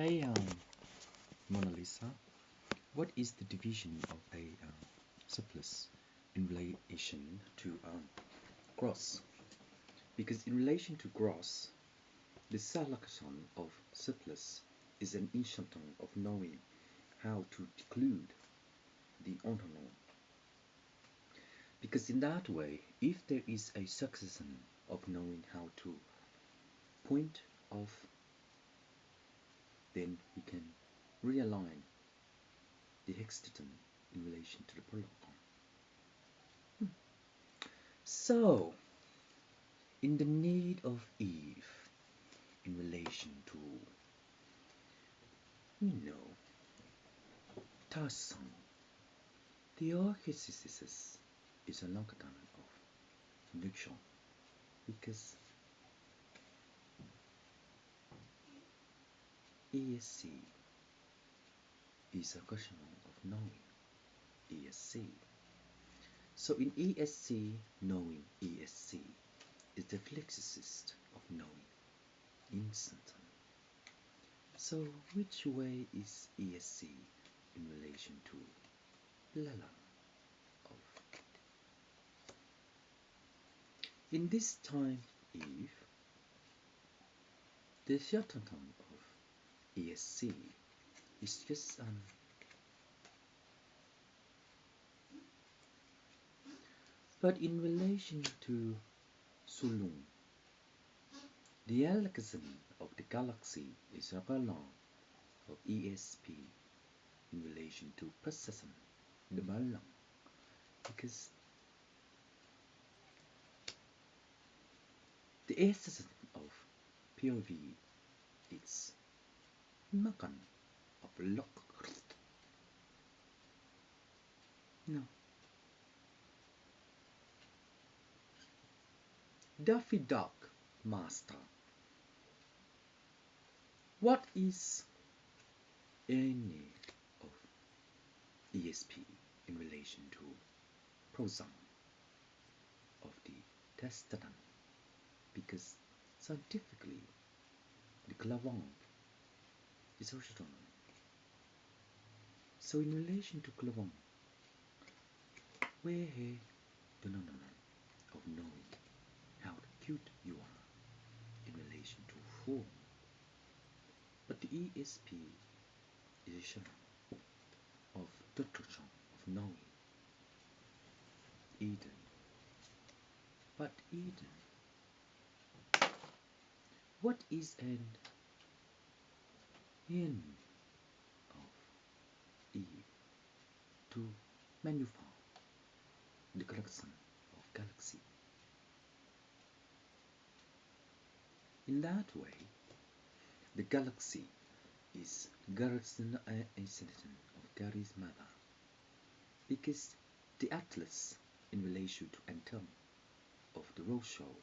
Hey, Mona Lisa, what is the division of a surplus in relation to gross? Because in relation to gross, the selection of surplus is an instance of knowing how to declude the ontogeny. Because in that way, if there is a succession of knowing how to point off, then we can realign the hexagon in relation to the polygon. So, in the need of Eve in relation to, Tarzan, the archetypes is a logarithm of induction because ESC is a question of knowing ESC. So in ESC, knowing ESC is the flexicist of knowing instant. So which way is ESC in relation to Lala of? In this time Eve, the shortcom of ESC is just but in relation to Sulung, the algorithm of the galaxy is a balance of ESP in relation to processing the balance because the essence of POV is makan of lock. No. Daffy Duck Master. What is any of ESP in relation to proson of the testament? Because scientifically, the clavon is original. So in relation to clavon, where the phenomenon of knowing how cute you are in relation to form. But the ESP is a shadow of destruction of knowing Eden. But Eden, what is an end of Eve to manufacture the collection of galaxy? In that way, the galaxy is Garrison a citizen of Gary's mother, because the atlas in relation to Anton of the Roadshow.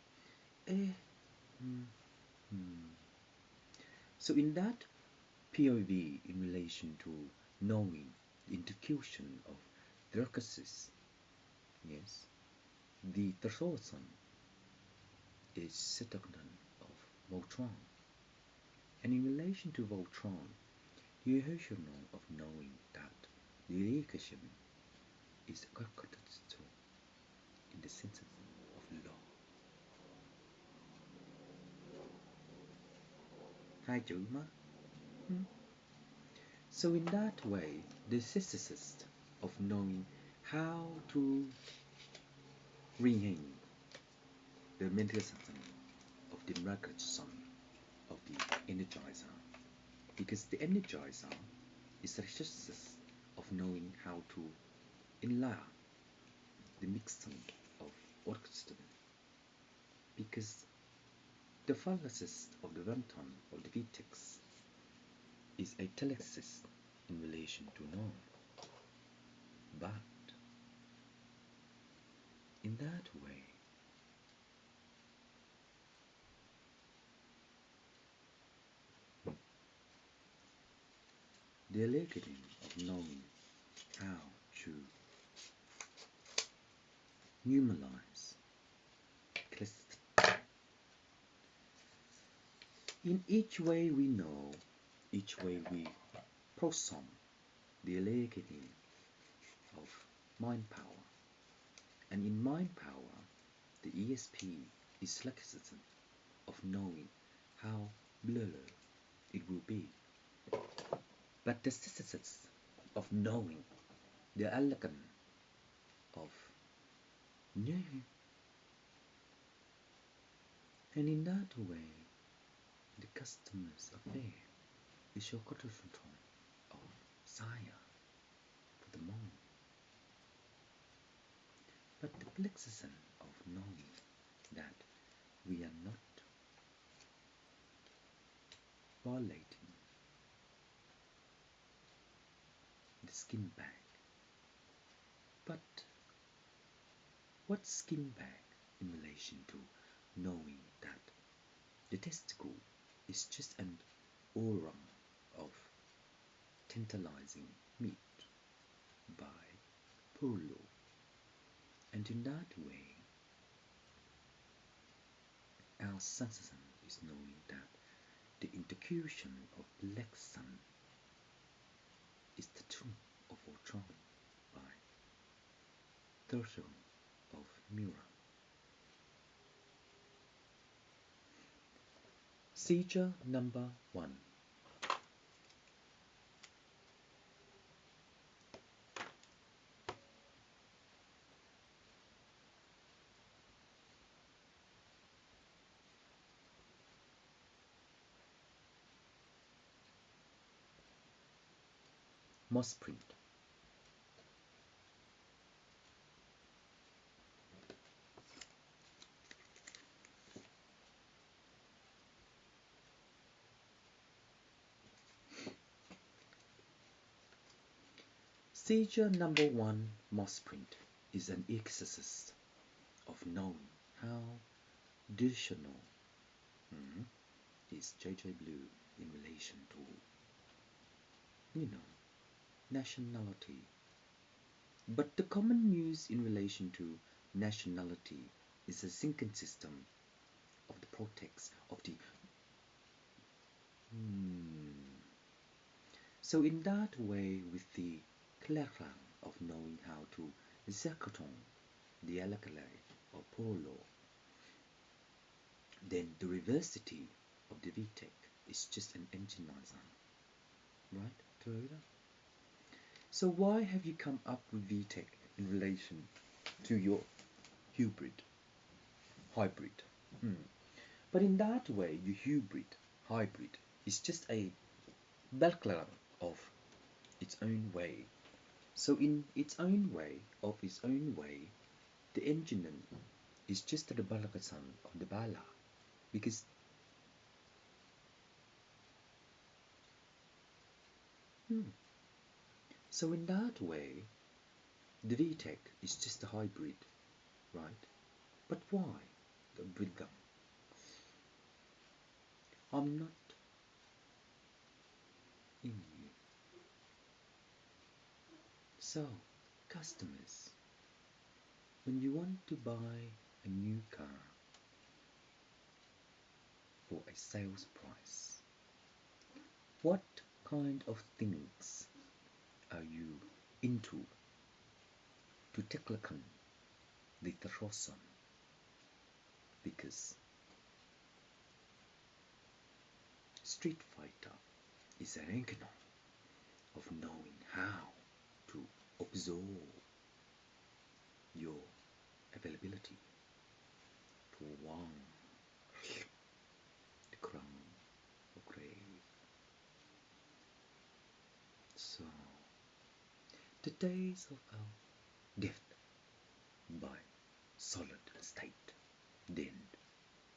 So in that POV in relation to knowing the intercussion of Dracosis, yes, the Thorson is second of Voltron. And in relation to Voltron, the illusion of knowing that the equation is to in the sense of law. Hai chữ mà. So in that way, the physicist of knowing how to regain the mental system of the mechanism of the energizer, because the energizer is a physicist of knowing how to enlarge the mixing of orchestra, because the physicist of the runtime of the Vortex is a telexist in relation to knowing. But in that way, the awakening of knowing how to numerize in each way we know each way we prosom the awakening of mind power. And in mind power, the ESP is lexicon of knowing how blur it will be. But the synthesis of knowing the elegance of knowing, and in that way, the customer's affair is your control of Saya for the moment. But the plexus of knowing that we are not violating the skin bag. But what's skin bag in relation to knowing that the testicle is just an aura of tantalizing meat by Polo, and in that way our sensation is knowing that the intercussion of black sun is the tomb of Ultron by Thurso of Mura. Seizure number 1. Moss print. Seizure number 1, moss print, is an exercise of knowing how traditional is JJ Blue in relation to, nationality. But the common use in relation to nationality is a sinking system of the Hortex of the So in that way, with the clever of knowing how to execute the alkali or polo, then the reversity of the VTEC is just an enginizer, right, Toyota? So why have you come up with VTEC in relation to your hybrid? But in that way, your hybrid, is just a background of its own way. So in its own way, the engine is just the balakasan of the bala, because so in that way, the VTEC is just a hybrid, right? But why the breakdown? I'm not in you. So, customers, when you want to buy a new car for a sales price, what kind of things are you into to tackle the Tharosan? Because Street Fighter is an anchor of knowing how to absorb your availability to one the crown of grave. So the days of our death by solid state, then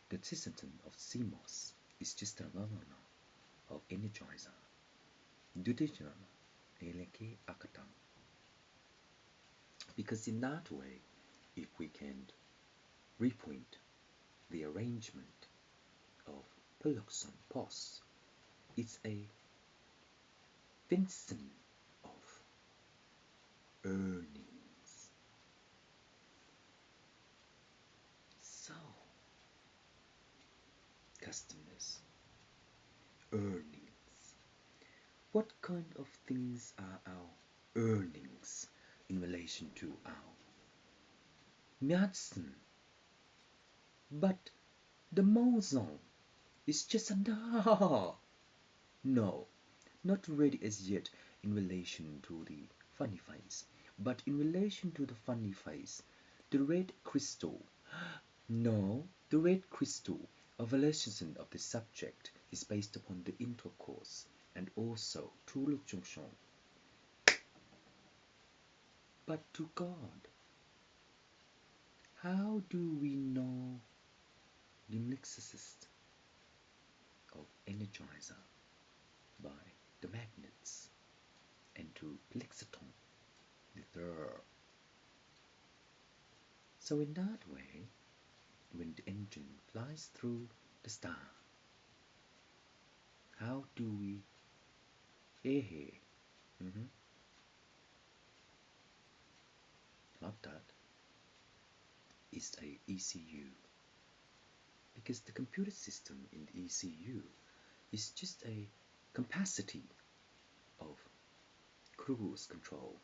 the system of CMOS is just a phenomenon of energizer. Duditional eleke akatang. Because in that way, if we can repoint the arrangement of Peloxon POS, it's a Vincent of earnings. So, customers, earnings What kind of things are our earnings in relation to our medicine? But the Mozon is just enough. No, not ready as yet in relation to the funny face, but in relation to the funny face, the red crystal. No, the red crystal, evaluation of the subject is based upon the intercourse and also true junction. But to God, how do we know the mixicist of energizer by the magnets and to plexiton the third? So in that way, when the engine flies through the star, how do we not that, is a ECU, because the computer system in the ECU is just a capacity of cruise control,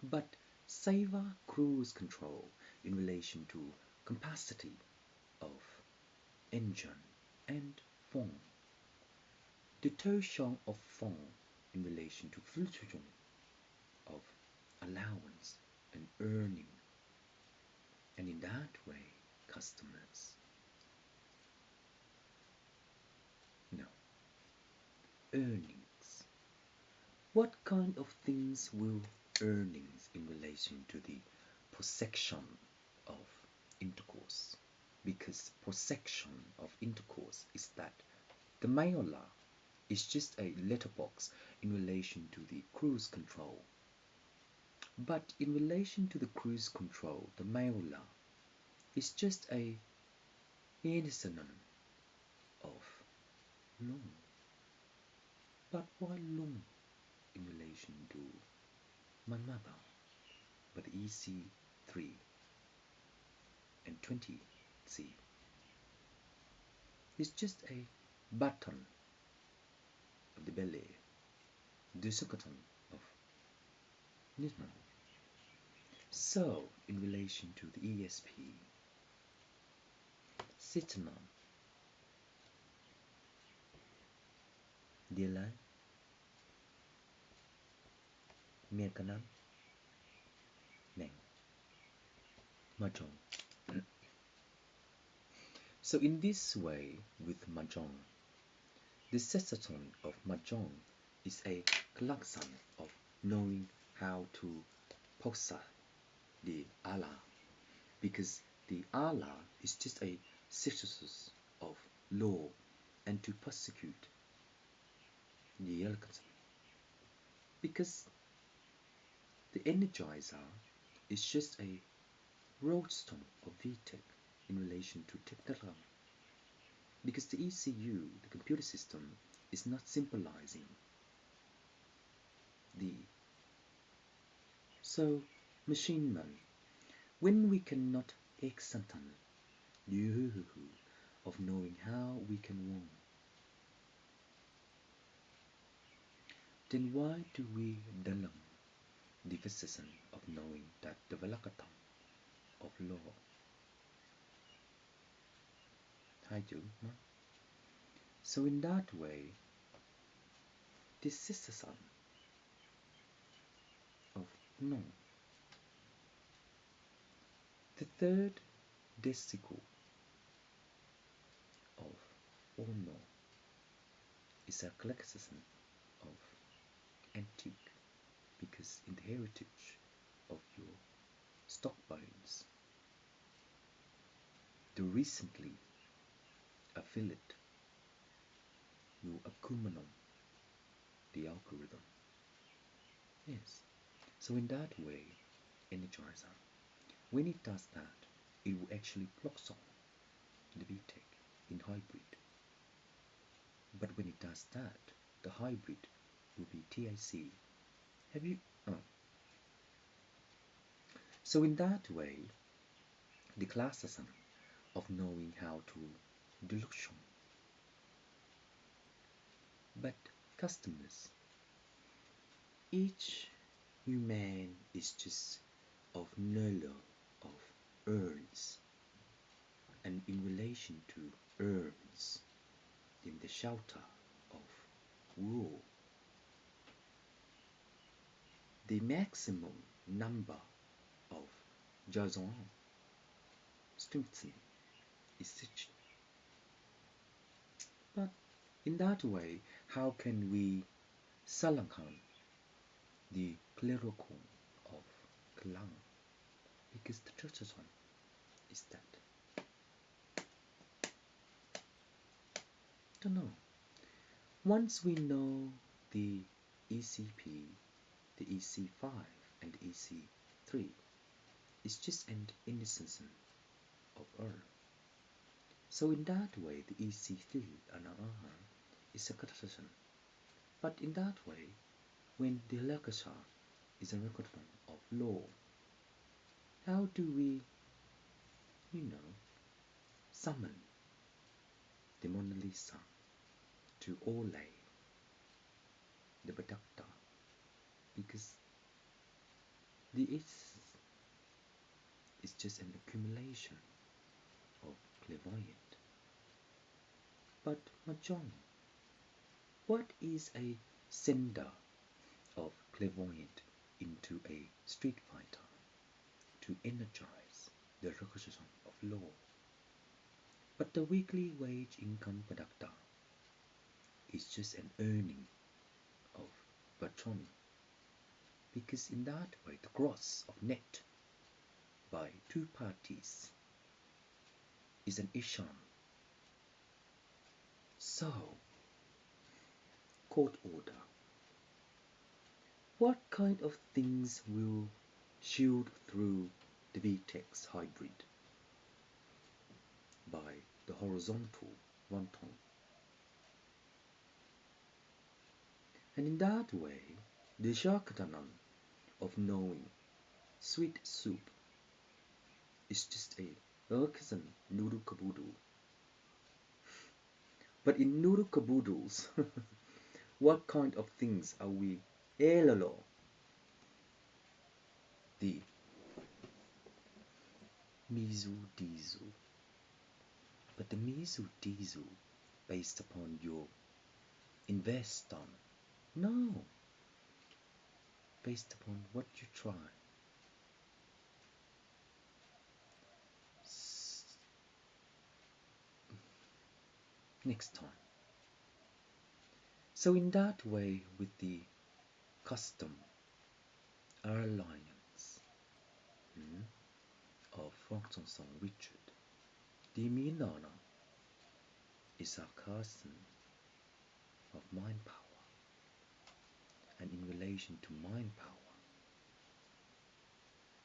but Saver cruise control in relation to capacity of engine and form. The torsion of form in relation to fluctuation of allowance and earning, and in that way customers no earnings. What kind of things will earnings in relation to the prosection of intercourse? Because prosection of intercourse is that the mayola is just a letterbox in relation to the cruise control. But in relation to the cruise control, the mayola is just a synonym of long. But why long in relation to my mother? But EC3 and 20C is just a button of the belly, the succoton of Nisman. So, in relation to the ESP, Sitman, Dila, Mirkanam, Neng, Mahjong. So in this way, with Mahjong, the session of Mahjong is a collection of knowing how to posa the Allah, because the Allah is just a synthesis of law and to prosecute the elegance, because the energizer is just a roadstone of VTech in relation to technology, because the ECU, the computer system, is not symbolizing the so machine man, when we cannot examine the of knowing how we can warn, then why do we dalam the physician of knowing that the velakatam of law? So in that way, this citizen of no, the third decicle of ono is a collection of antique, because in the heritage of your stock bones, the recently affiliate you accumulate the algorithm. Yes. So in that way, energizer, when it does that, it will actually blossom the VTech in hybrid. But when it does that, the hybrid will be TIC. Have you? Oh. So in that way, the classism of knowing how to delusion. But customers, each human is just of Nolo of urns, and in relation to urns, in the shelter of wool, the maximum number of Jason strengthening is such. But in that way, how can we Salankan the clerical of Klang? Because the Churchason is that. Don't know. Once we know the ECP, the EC5 and the EC3, it's just an innocence of Earth. So in that way, the EC3 on our hand is a catastrophe. But in that way, when the Lakasha is a record of law, how do we, summon the Mona Lisa to Olay, the Badakta? Because the is just an accumulation of clairvoyant. But Mahjong, what is a sender of clairvoyant into a street fighter to energize the recognition of law? But the weekly wage income productor is just an earning of patron, because in that way the gross of net by two parties is an isham. So, court order. What kind of things will shield through the Vtex hybrid by the horizontal wonton? And in that way, the Shakatanan of knowing sweet soup is just a Urkazan noodle caboodle. But in noodle caboodles, what kind of things are we elalo? The mizu dizu. But the mizu dizu based upon your invest on. No. Based upon what you try. Next time. So in that way, with the custom alliance of Francis and Richard, the Minana is a cousin of mind power, and in relation to mind power,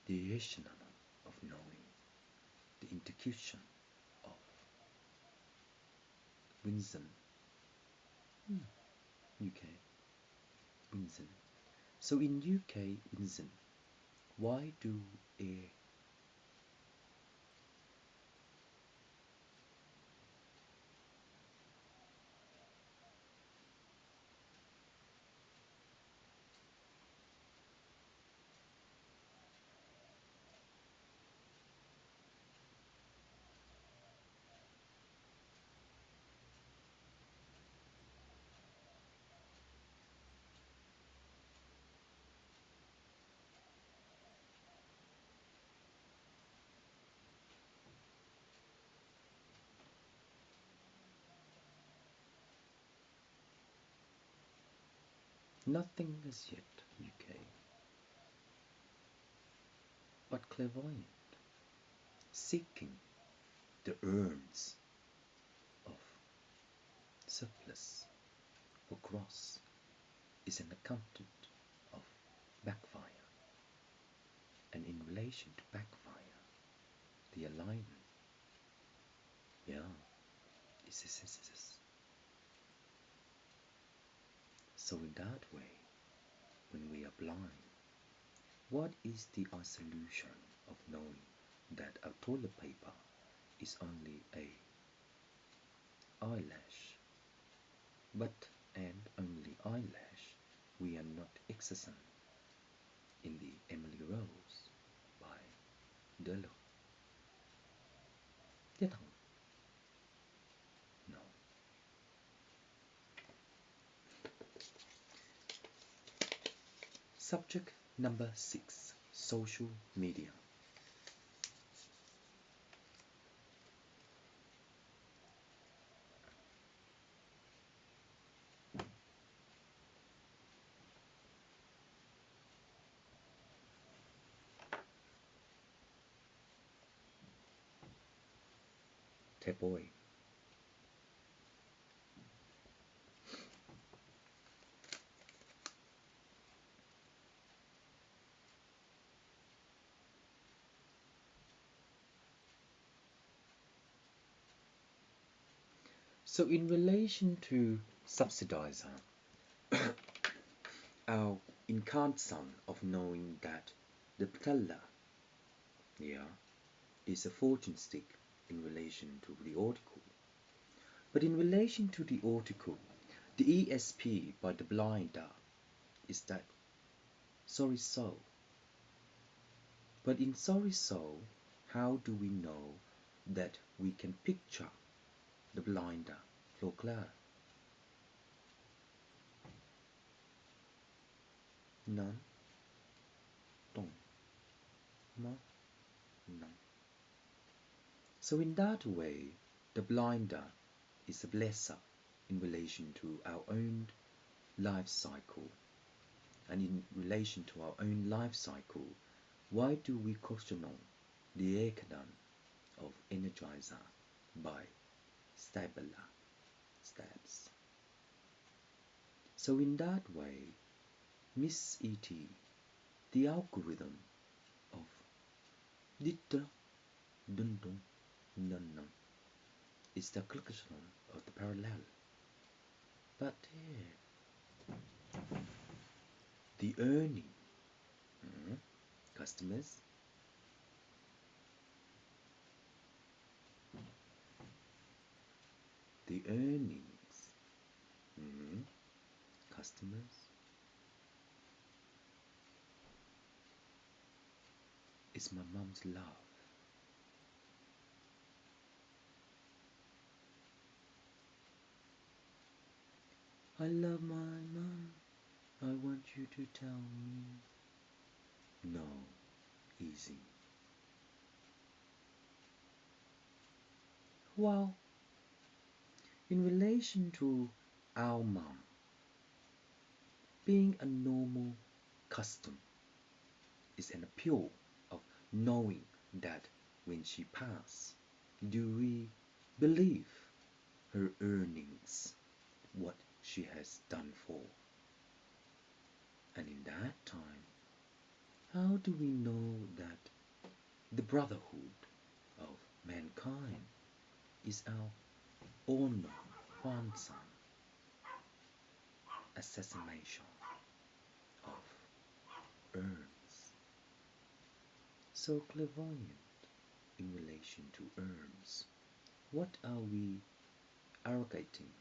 the Yeshanana of knowing, the intercussion of Windsor, UK, Windsor. So in UK, Windsor, why do a nothing as yet, UK, but clairvoyant, seeking the urns of surplus or gross is an accountant of backfire, and in relation to backfire, the alignment, is a synthesis. So in that way, when we are blind, what is the solution of knowing that a toilet paper is only a eyelash, but and only eyelash? We are not accession in the Emily Rose by Delors. Tiết hồng? No. Subject number 6. Social media. Thế boy. So in relation to subsidizer, our inconscious of knowing that the patella, is a fortune stick in relation to the article. But in relation to the article, the ESP by the blinder is that sorry soul. But in sorry soul, how do we know that we can picture the blinder flow clear? None. Don't. No. None. So in that way, the blinder is a blesser in relation to our own life cycle. And in relation to our own life cycle, why do we question the Ekadon of Energizer by Stabs? So in that way, Miss E.T., the algorithm of Ditta Dundum Nunnum, is the collection of the parallel. But the earning customers, the earnings customers is my mom's love. I love my mom. I want you to tell me. No, easy. Well, in relation to our mom, being a normal custom is an appeal of knowing that when she passed, do we believe her earnings, what she has done for? And in that time, how do we know that the brotherhood of mankind is our own quantum assassination of urns? So clairvoyant in relation to urns, what are we arrogating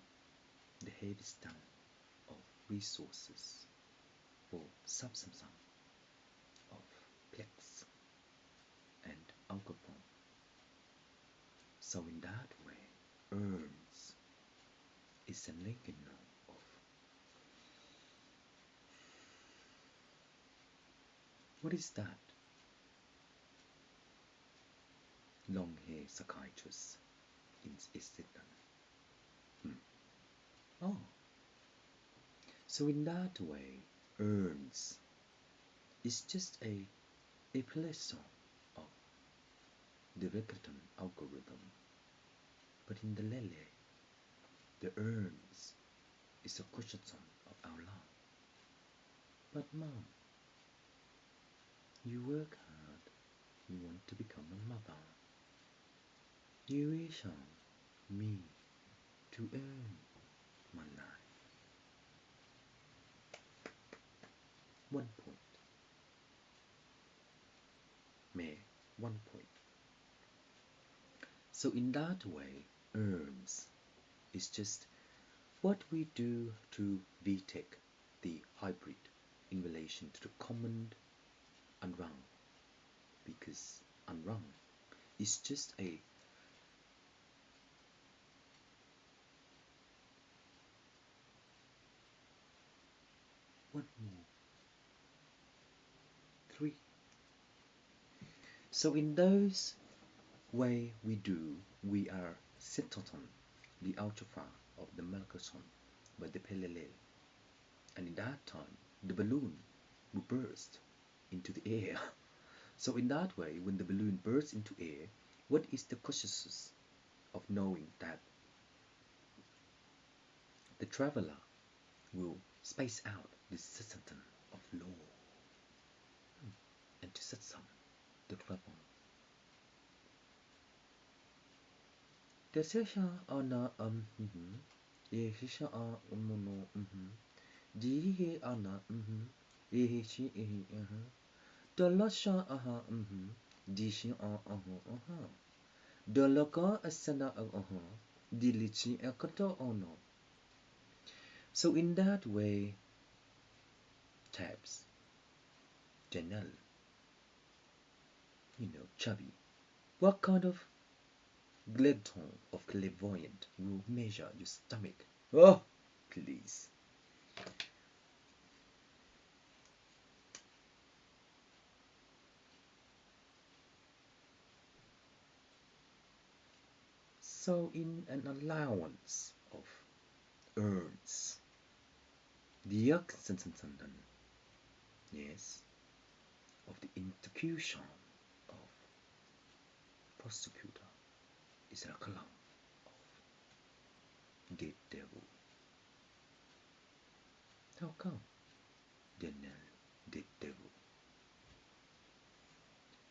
the heavy stamp of resources for substance of plex and alcohol? So in that way, urns is a linking of what is that? Long hair psychiatrist is it done? Oh, so in that way, urns is just a pleasure of the Rickerton algorithm. But in the Lele, the urns is a cushion of our love. But mom, you work hard, you want to become a mother. You wish on me to earn my life. 1 point. May 1 point. So in that way, earns is just what we do to VTech the hybrid in relation to the common unrung, because unrung is just a one more three. So in those way we are settled on the algebra of the Mercaton by the parallel, and in that time the balloon will burst into the air. So in that way, when the balloon bursts into air, what is the consciousness of knowing that the traveler will space out the system of law and to set some the travel. The session on the session on mono he ana she the lasha di shi the loka asana di lichi akato ono. So in that way, tabs, Janelle, chubby. What kind of glutton of clairvoyant will measure your stomach? Oh, please. So in an allowance of earns, the extension, yes, of the institution of prosecutor is a clown of dead devil. How come? Daniel, dead devil.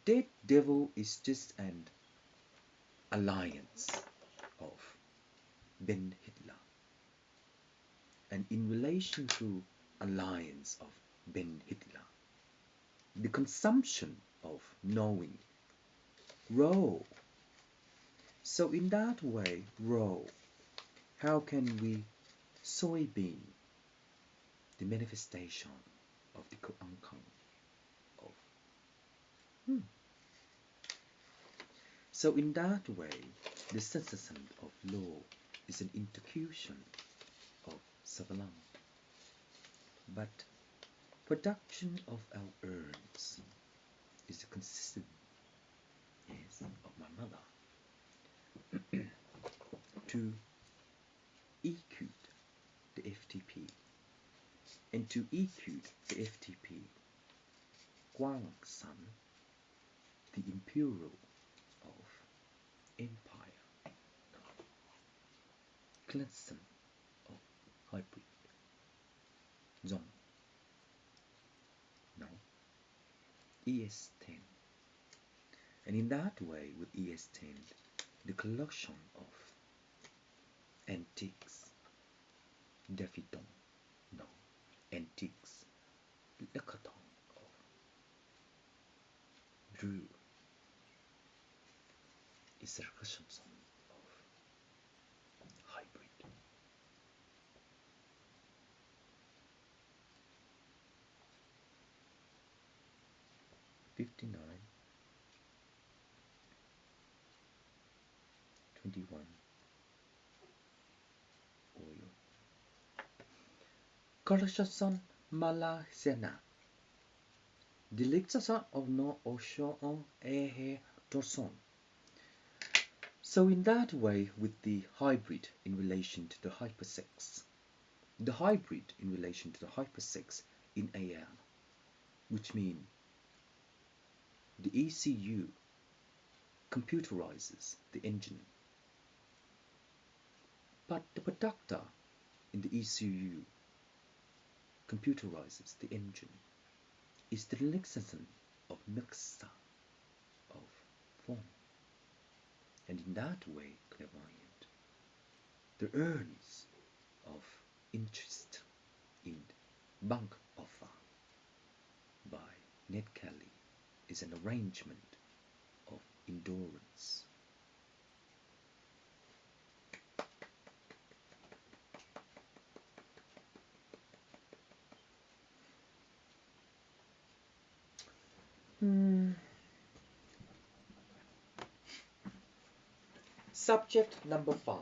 Dead devil is just an alliance of Ben Hitler. And in relation to alliance of Ben Hitler, the consumption of knowing raw. So in that way, raw, how can we soybean the manifestation of the co-uncle of So in that way, the cessation of law is an intercussion of Savalam. But production of our urns is the consistent, yes, of my mother to execute the FTP. And to execute the FTP, Guang San, the Imperial of Empire, Clinton of Hybrid, Zone, no, ES10. And in that way, with ES10, the collection of antiques, Daffydon, no, antiques, Lecaton of Drew is a recursion of hybrid. $59, $21 oil. Collection Malaysiana. Delictason of no Osho Ehe Dorson. So in that way, with the hybrid in relation to the hypersex, the hybrid in relation to the hypersex in AL, which means the ECU computerizes the engine, but the productor in the ECU computerizes the engine, is the relaxation of mixture of form. And in that way, clairvoyant, the earns of interest in bank offer by Ned Kelly is an arrangement of endurance. Subject number 5.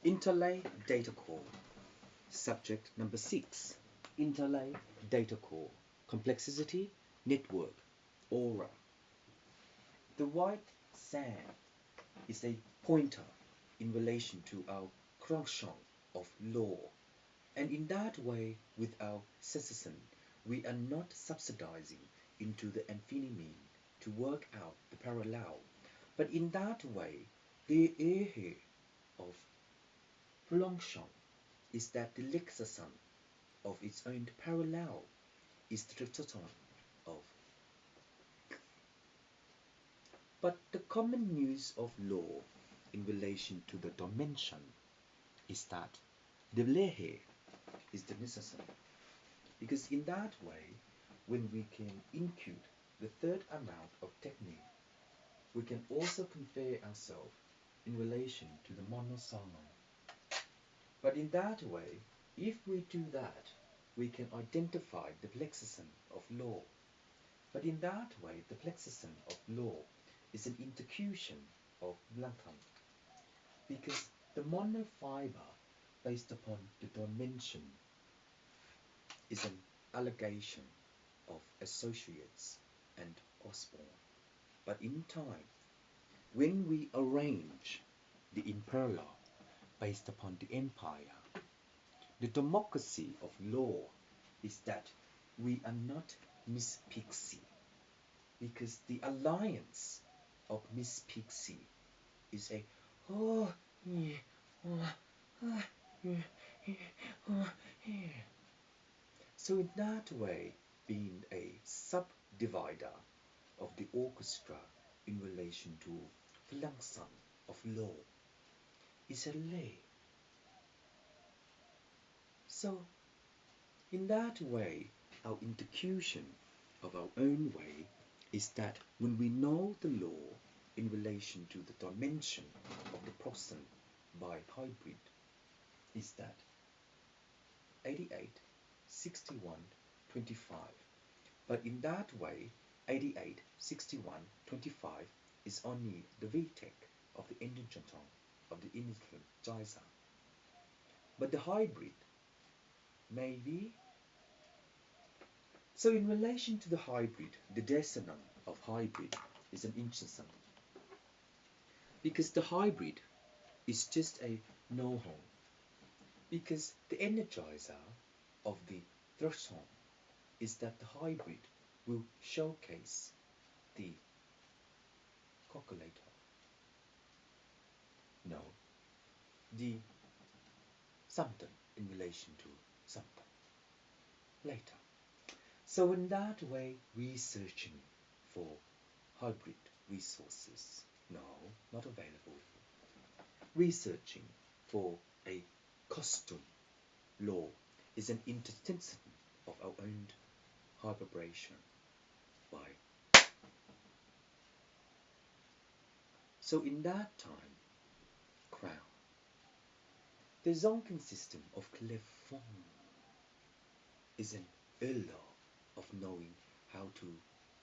Interlay data core. Subject number 6. Interlay data core. Complexity, network, aura. The white sand is a pointer in relation to our croissant of law, and in that way, with our citizen, we are not subsidizing into the infinity to work out the parallel, but in that way, the ehe of Longchamp is that the lexicon of its own parallel is the triton of. But the common use of law in relation to the dimension is that the lehe is the necessary, because in that way, when we can impute the third amount of technique, we can also convey ourselves in relation to the monosyllable. But in that way, if we do that, we can identify the lexicon of law. But in that way, the lexicon of law is an intercution of Blanton, because the monofiber based upon the dimension is an allegation of associates and Osborne. But in time, when we arrange the imperial based upon the empire, the democracy of law is that we are not Miss Pixie, because the alliance of Miss Pixie is a oh, yeah, so in that way, being a subdivider of the orchestra in relation to Flankson of law is a lay. So in that way, our intercution of our own way is that when we know the law in relation to the dimension of the person by hybrid, is that 88, 61, 25. But in that way, 88, 61, 25 is only the VTEC of the indigenton of the energizer. But the hybrid may be. So in relation to the hybrid, the decinon of hybrid is an interesting, because the hybrid is just a no-home, because the energizer of the threshold is that the hybrid will showcase the calculator. No, the something in relation to something later. So in that way, researching for hybrid resources, no, not available. Researching for a custom law is an intention of our own hybridization by. So in that time, crown, the zonking system of Clefon is an law of knowing how to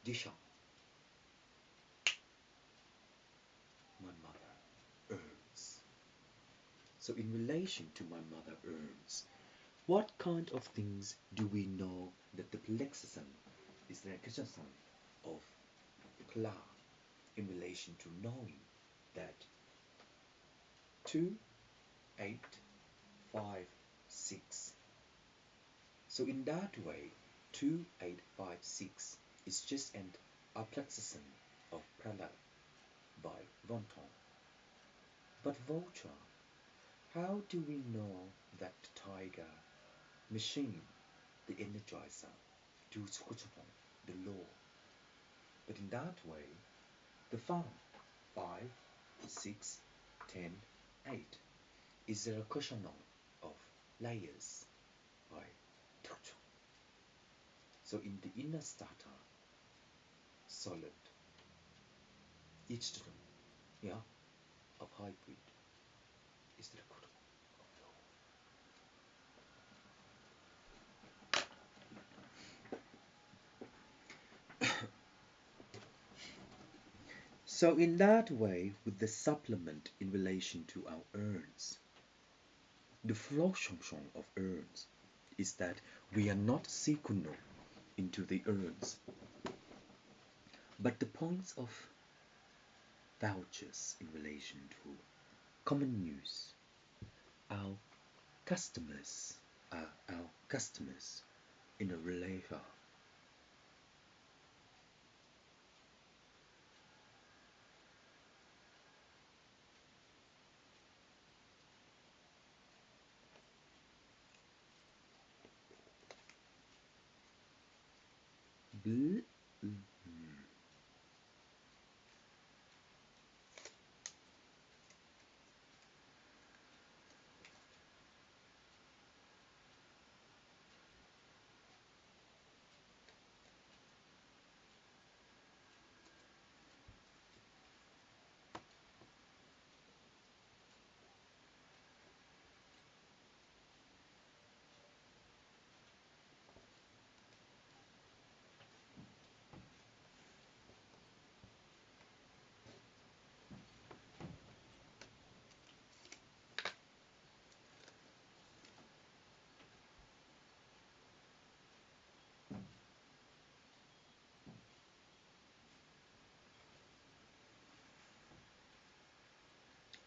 dish out. My mother earns. So in relation to my mother earns, what kind of things do we know that the lexicon is the lexicon of Kla in relation to knowing that 2, 8, 5, 6. So in that way, 2, 8, 5, 6 is just an aplexicon of Prala by Vonton. But Vulture, how do we know that the tiger machine, the energizer, do the law? But in that way, the fun 5, 6, 10, 8 is the recursion of layers by Tucho. So in the inner strata, solid, each of them, yeah, of hybrid is the recursion of law. So in that way, with the supplement in relation to our urns, the function of urns is that we are not sequential into the urns, but the points of vouchers in relation to common use. Our customers are our customers in a relation.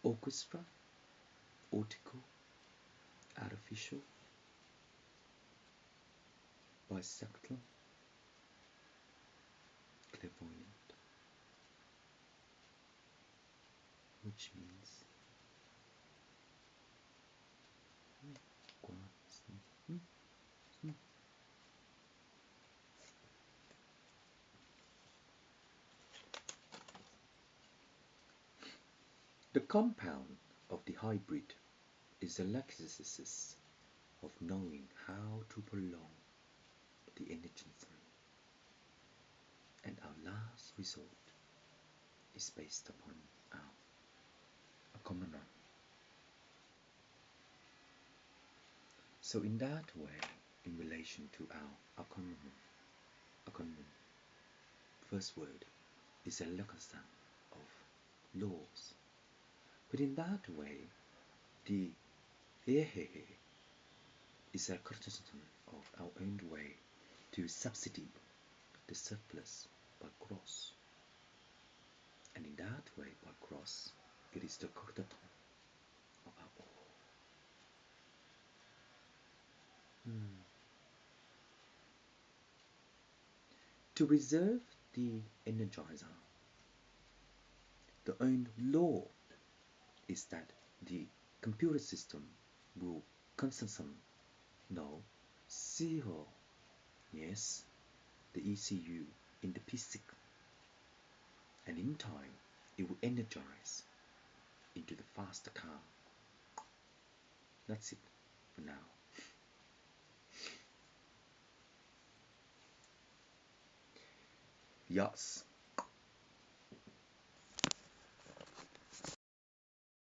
Orchestra, autical, artificial, bisexual, clairvoyant, which means the compound of the hybrid is the exercise of knowing how to prolong the energy, and our last resort is based upon our common one. So in that way, in relation to our common first word is a legacy of laws. But in that way, the ehehe is a criticism of our own way to subsidy the surplus by gross. And in that way, by gross, it is the criticism of our all. To reserve the energizer, the own law is that the computer system will constantly know zero, yes, the ECU in the PSIC, and in time it will energize into the faster car. That's it for now. Yes,